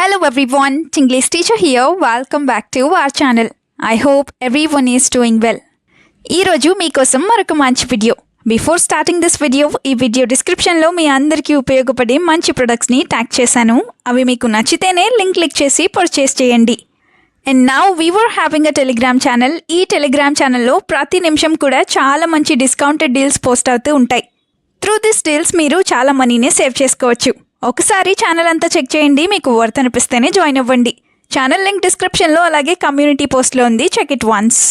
Hello everyone, Tinglish teacher here. Welcome back to our channel. I hope everyone is doing well. ఈ రోజు మీకోసం మరొక మంచి video. Before starting this video, ఈ video డిస్క్రిప్షన్లో మీ అందరికీ ఉపయోగపడే మంచి ప్రొడక్ట్స్ని ట్యాగ్ చేశాను. అవి మీకు నచ్చితేనే లింక్ క్లిక్ చేసి పర్చేస్ చేయండి. And now we were having a Telegram channel. ఈ టెలిగ్రామ్ ఛానల్లో ప్రతి నిమిషం కూడా చాలా మంచి డిస్కౌంటెడ్ డీల్స్ పోస్ట్ అవుతూ ఉంటాయి. త్రూ దిస్ డీల్స్ మీరు చాలా మనీని సేవ్ చేసుకోవచ్చు. ఒకసారి ఛానల్ అంతా చెక్ చేయండి, మీకు వర్త్ అనిపిస్తేనే జాయిన్ అవ్వండి. ఛానల్ లింక్ డిస్క్రిప్షన్లో అలాగే కమ్యూనిటీ పోస్ట్లో ఉంది, చెక్ ఇట్ వన్స్.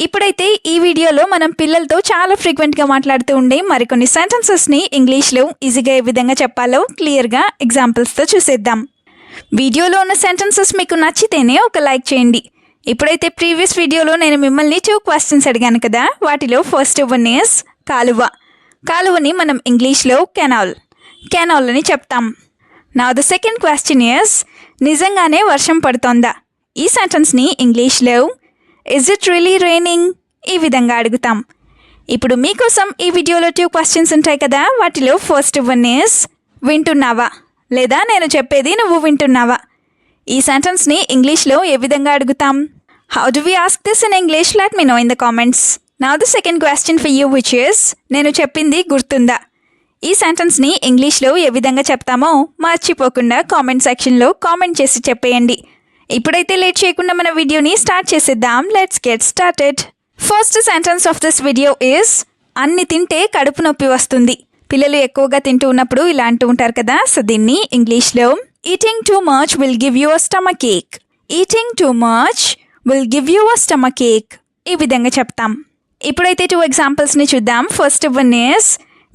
ఇప్పుడైతే ఈ వీడియోలో మనం పిల్లలతో చాలా ఫ్రీక్వెంట్గా మాట్లాడుతూ ఉండే మరికొన్ని సెంటెన్సెస్ని ఇంగ్లీష్లో ఈజీగా ఏ విధంగా చెప్పాలో క్లియర్గా ఎగ్జాంపుల్స్తో చూసేద్దాం. వీడియోలో ఉన్న సెంటెన్సెస్ మీకు నచ్చితేనే ఒక లైక్ చేయండి. ఇప్పుడైతే ప్రీవియస్ వీడియోలో నేను మిమ్మల్ని 2 క్వశ్చన్స్ అడిగాను కదా, వాటిలో ఫస్ట్ వన్ ఈస్ కాలువ. కాలువని మనం ఇంగ్లీష్లో కెనాల్ అని చెప్తాం. Now the second question is నిజంగానే వర్షం పడుతోందా. ఈ సెంటెన్స్ని ఇంగ్లీష్లో ఇజ్ ఇట్ రియలీ రైనింగ్ ఈ విధంగా అడుగుతాం. ఇప్పుడు మీకోసం ఈ వీడియోలో 2 క్వశ్చన్స్ ఉంటాయి కదా, వాటిలో ఫస్ట్ వన్ ఈస్ వింటున్నావా, లేదా నేను చెప్పేది నువ్వు వింటున్నావా. ఈ సెంటెన్స్ని ఇంగ్లీష్లో ఏ విధంగా అడుగుతాం? How do we ask this in English? Let me know in the comments. Now the second question for you which is నేను చెప్పింది గుర్తుందా. ఈ సెంటెన్స్ని ఇంగ్లీష్లో ఏ విధంగా చెప్తామో మర్చిపోకుండా కామెంట్ సెక్షన్లో కామెంట్ చేసి చెప్పేయండి. ఇప్పుడైతే లేట్ చేయకుండా మన వీడియోని స్టార్ట్ చేసేద్దాం. Let's get started. First sentence of this video is అన్ని తింటే కడుపు నొప్పి వస్తుంది. పిల్లలు ఎక్కువగా తింటూ ఉన్నప్పుడు ఇలా అంటూ ఉంటారు కదా, సో దీన్ని ఇంగ్లీష్లో eating too much will give you a stomach ache. Eating too much will give you a stomach ache ఈ విధంగా చెప్తాం. ఇప్పుడైతే 2 ఎగ్జాంపుల్స్ని చూద్దాం. First one is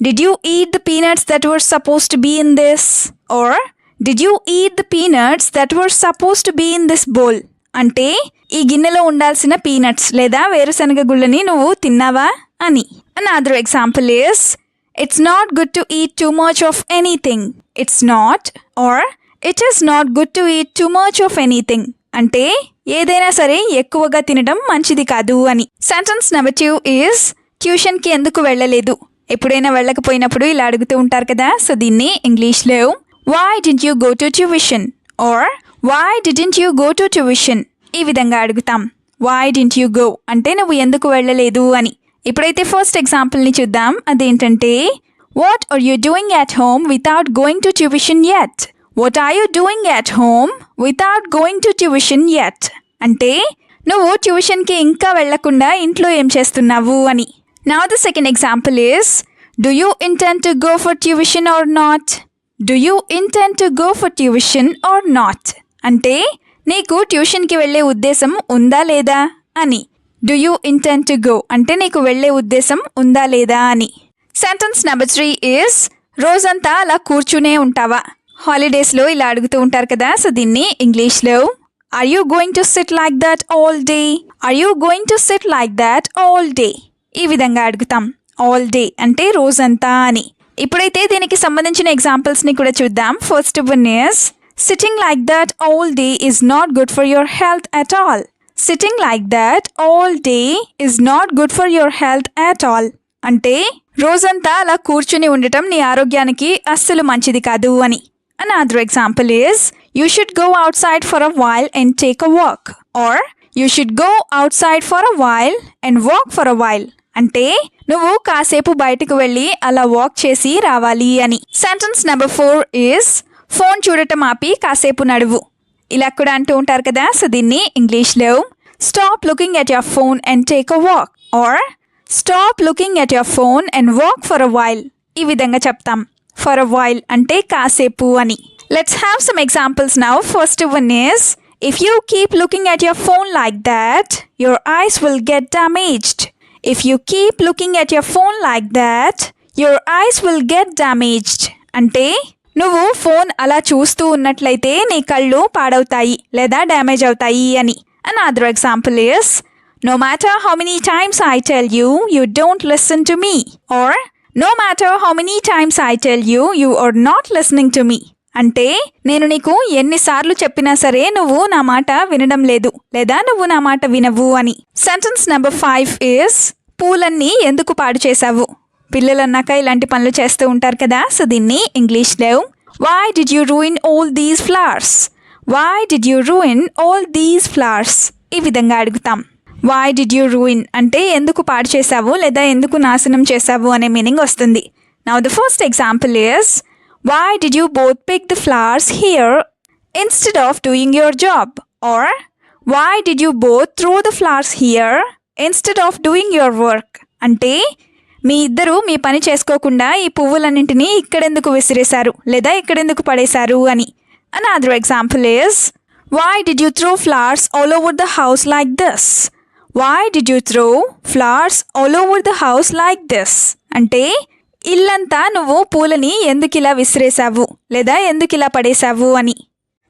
did you eat the peanuts that were supposed to be in this? Or did you eat the peanuts that were supposed to be in this bowl? అంటే ఈ గిన్నెలో ఉండాల్సిన పీనట్స్ లేదా వేరుశనగ గుళ్ళని నువ్వు తిన్నావా అని. Another example is it's not good to eat too much of anything. It's not or it is not good to eat too much of anything. అంటే ఏదైనా సరే ఎక్కువగా తినడం మంచిది కాదు అని. సెంటెన్స్ నెంబర్ 2 ఈస్ ట్యూషన్కి ఎందుకు వెళ్ళలేదు. ఎప్పుడైనా వెళ్ళకపోయినప్పుడు ఇలా అడుగుతూ ఉంటారు కదా, సో దీన్ని ఇంగ్లీష్లో why didn't you go to tuition or why didn't you go to tuition ఈ విధంగా అడుగుతాం. వై డిడ్ంట్ యూ గో అంటే నువ్వు ఎందుకు వెళ్ళలేదు అని. ఇప్పుడైతే ఫస్ట్ ఎగ్జాంపుల్ని చూద్దాం. అదేంటంటే what are you doing at home without going to tuition yet. What are you doing at home without going to tuition yet అంటే నువ్వు ట్యూషన్కి ఇంకా వెళ్లకుండా ఇంట్లో ఏం చేస్తున్నావు అని. Now the second example is do you intend to go for tuition or not? Do you intend to go for tuition or not? అంటే నీకు ట్యూషన్కి వెళ్ళే ఉద్దేశం ఉందా లేదా అని. Do you intend to go అంటే నీకు వెళ్ళే ఉద్దేశం ఉందా లేదా అని. సెంటెన్స్ నెంబర్ 3 is రోజంతా అలా కూర్చునే ఉంటావా. హాలిడేస్లో ఇలా అడుగుతూ ఉంటారు కదా, సో దీన్ని ఇంగ్లీష్లో are you going to sit like that all day? Are you going to sit like that all day ఈ విధంగా అడుగుతాం. ఆల్ డే అంటే రోజంతా అని. ఇప్పుడైతే దీనికి సంబంధించిన ఎగ్జాంపుల్స్ని కూడా చూద్దాం. First one is sitting like that all day is not good for your health at all. Sitting like that all day is not good for your health at all అంటే రోజంతా అలా కూర్చుని ఉండటం నీ ఆరోగ్యానికి అస్సలు మంచిది కాదు అని. Another example is you should go outside for a while and take a walk. Or you should go outside for a while and walk for a while అంటే నువ్వు కాసేపు బయటకు వెళ్ళి అలా వాక్ చేసి రావాలి అని. సెంటెన్స్ నెంబర్ 4 ఈస్ ఫోన్ చూడటం ఆపి కాసేపు నడువు. ఇలా కూడా అంటూ ఉంటారు కదా, సో దీన్ని ఇంగ్లీష్లో stop looking at your phone and take a walk are stop looking at your phone and walk for a while ఈ విధంగా చెప్తాం. ఫర్ అ వైల్ అంటే కాసేపు అని. Let's have some examples now. First one is if you keep looking at your phone like that, your eyes will get damaged. If you keep looking at your phone like that, your eyes will get damaged. అంటే నువ్వు phone అలా చూస్తూ ఉన్నట్లయితే నీ కళ్ళు పాడవుతాయి లేదా damage అవుతాయి అని. Another example is no matter how many times I tell you, you don't listen to me. Or no matter how many times I tell you, you are not listening to me. అంటే నేను నీకు ఎన్నిసార్లు చెప్పినా సరే నువ్వు నా మాట వినడం లేదు లేదా నువ్వు నా మాట వినవు అని. సెంటెన్స్ నెంబర్ 5 ఈస్ పూలన్నీ ఎందుకు పాడు చేశావు. పిల్లలు అన్నాక ఇలాంటి పనులు చేస్తూ ఉంటారు కదా, సో దీన్ని ఇంగ్లీష్లో why did you ruin all these flowers. Why did you ruin all these flowers? ఈ విధంగా అడుగుతాం. వై డిడ్ యూ రూయిన్ అంటే ఎందుకు పాడు చేసావు లేదా ఎందుకు నాశనం చేసావు అనే మీనింగ్ వస్తుంది. Now the first example is why did you both pick the flowers here instead of doing your job? Or why did you both throw the flowers here instead of doing your work? అంటే మీ ఇద్దరు మీ పని చేసుకోకుండా ఈ పువ్వులన్నింటినీ ఇక్కడెందుకు విసిరేశారు లేదా ఇక్కడెందుకు పడేశారు అని. Another example is why did you throw flowers all over the house like this? Why did you throw flowers all over the house like this? అంటే ఇల్లంతా నువ్వు పూలని ఎందుకు ఇలా విసిరేశావు లేదా ఎందుకు ఇలా పడేశావు అని.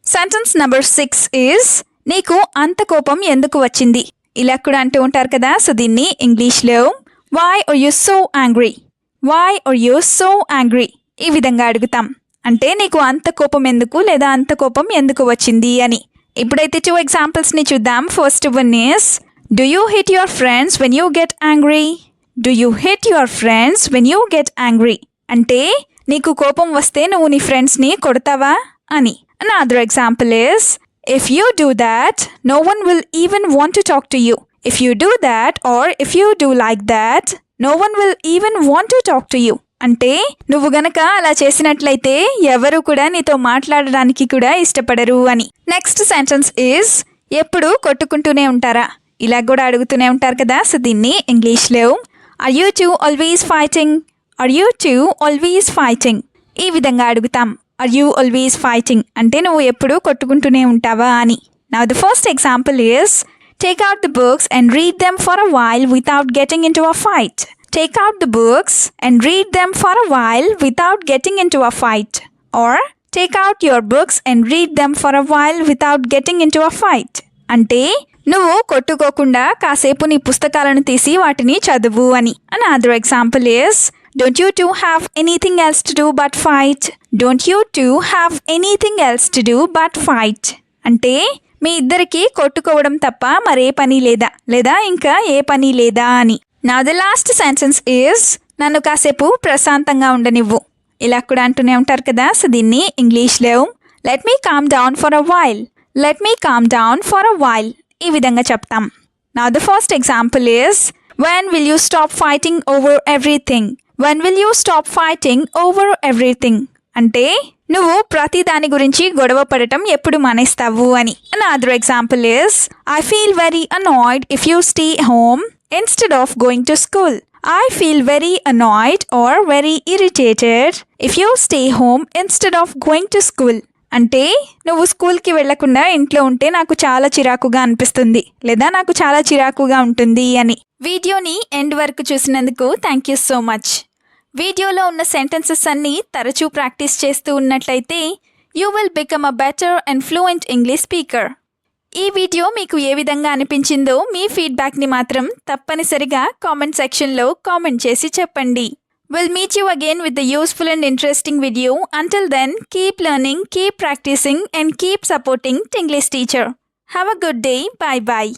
సెంటెన్స్ నెంబర్ 6 ఈజ్ నీకు అంత కోపం ఎందుకు వచ్చింది? ఇలా కూడా అంటూ ఉంటారు కదా. సో దీన్ని ఇంగ్లీష్లో why are you so angry? Why are you so angry? ఈ విధంగా అడుగుతాం. అంటే నీకు అంత కోపం ఎందుకు లేదా అంత కోపం ఎందుకు వచ్చింది అని. ఇప్పుడైతే 2 ఎగ్జాంపుల్స్ని చూద్దాం. First one is Do you hit your friends when you get angry? Do you hit your friends when you get angry? అంటే నీకు కోపం వస్తే నువ్వు నీ ఫ్రెండ్స్ని కొడతావా అని. Another example is if you do that, no one will even want to talk to you. If you do that or if you do like that, no one will even want to talk to you. అంటే నువ్వు గనక అలా చేసినట్లయితే ఎవరు కూడా నీతో మాట్లాడడానికి కూడా ఇష్టపడరు అని. నెక్స్ట్ సెంటెన్స్ ఈజ్ ఎప్పుడు కొట్టుకుంటూనే ఉంటారా? ఇలా కూడా అడుగుతూనే ఉంటారు కదా. సో దీన్ని ఇంగ్లీష్లో are you two always fighting? Are you two always fighting? ఈ విధంగా అడుగుతాం. ఆర్ యూ ఆల్వేస్ ఫైటింగ్ అంటే నువ్వు ఎప్పుడు కొట్టుకుంటూనే ఉంటావా అని. Now the first example is take out the books and read them for a while without getting into a fight. Take out the books and read them for a while without getting into a fight. Or take out your books and read them for a while without getting into a fight. అంటే నువ్వు కొట్టుకోకుండా కాసేపు నీ పుస్తకాలను తీసి వాటిని చదువు అని. Another example is don't you two have anything else to do but fight? Don't you two have anything else to do but fight? అంటే మీ ఇద్దరికి కొట్టుకోవడం తప్ప మరే పని లేదా లేదా ఇంకా ఏ పని లేదా అని. Now the last sentence is నన్ను కాసేపు ప్రశాంతంగా ఉండనివ్వు. ఇలా కూడా అంటూనే ఉంటారు కదా. సో దీన్ని ఇంగ్లీష్లో let me calm down for a while. Let me calm down for a while ఈ విధంగా చెప్తాం. Now the first example is when will you stop fighting over everything? When will you stop fighting over everything? అంటే నువ్వు ప్రతి దాని గురించి గొడవ పడటం ఎప్పుడు మానేస్తావు అని. Another example is I feel very annoyed if you stay home instead of going to school. I feel very annoyed or very irritated if you stay home instead of going to school. అంటే నువ్వు స్కూల్కి వెళ్లకుండా ఇంట్లో ఉంటే నాకు చాలా చిరాకుగా అనిపిస్తుంది లేదా నాకు చాలా చిరాకుగా ఉంటుంది అని. వీడియోని ఎండ్ వరకు చూసినందుకు థ్యాంక్ యూ సో మచ్. వీడియోలో ఉన్న సెంటెన్సెస్ అన్నీ తరచూ ప్రాక్టీస్ చేస్తూ ఉన్నట్లయితే you will become a better and fluent English speaker. ఈ వీడియో మీకు ఏ విధంగా అనిపించిందో మీ ఫీడ్బ్యాక్ని మాత్రం తప్పనిసరిగా కామెంట్ సెక్షన్లో కామెంట్ చేసి చెప్పండి. We'll meet you again with a useful and interesting video. Until then, keep learning, keep practicing and keep supporting Tinglish Teacher. Have a good day. Bye-bye.